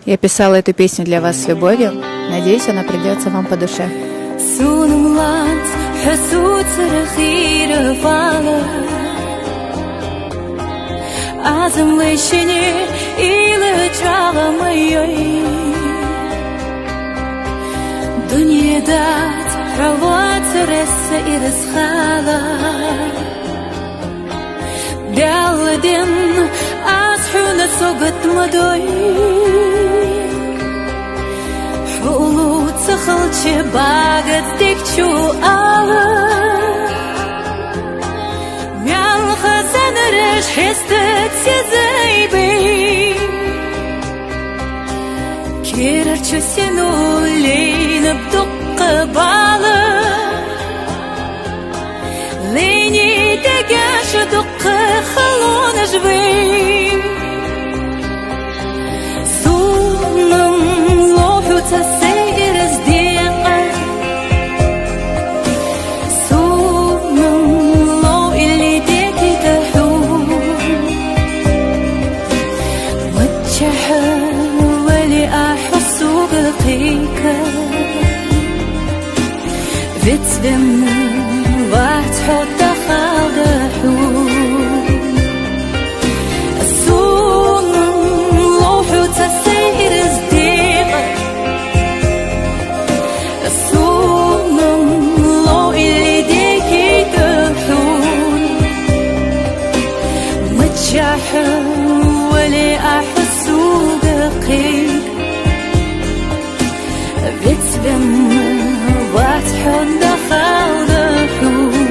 Я писала эту песню для вас с любовью. Надеюсь, она придется вам по душе. Белден асхуна согат мадой Хулу цахалче багат дикчу ала Мял хасан реш хестет сезайбей Керарчу сену лейнып дукка бала Лейни дегаш дукка халон жвей Сунам лоху цасейр сдеqa Сунам ло илли деки таху Мутчаха вали ахсу бقيka Витбем وتحط خاضحو السون روحو تسير صديقة السون لو اللي ديكي تحون متجاحة ولا أحسو بقيك بتبم وتحط خاضحو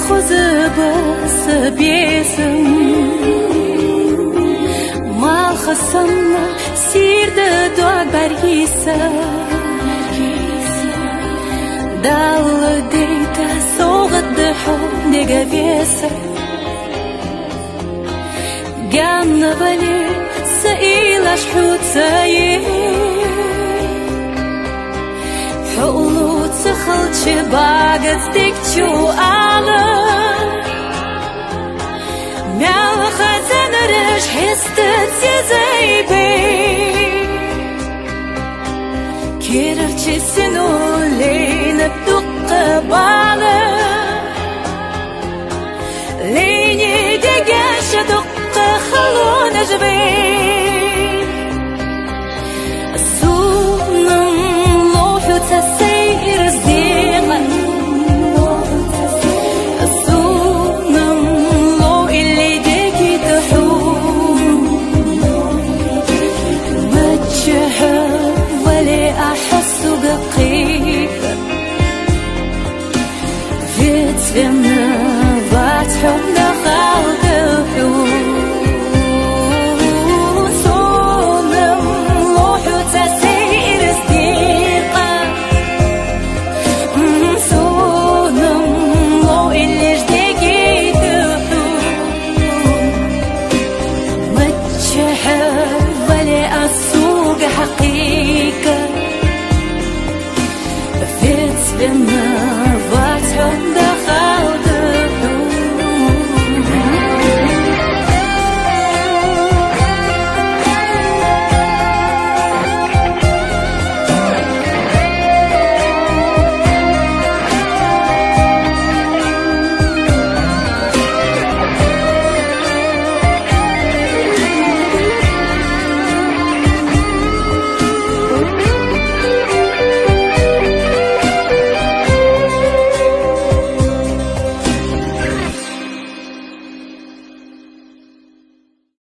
خذبس بيسم ما خصنا سير دعاء بريسا دال ديتا صوغد حب نجابيسا جان بالي سئيل أشحوت سايه حقولو تخلش باقت تكتشو على مياو خزان رش حستت يزايبي كيررشي سنو لين بدق بالا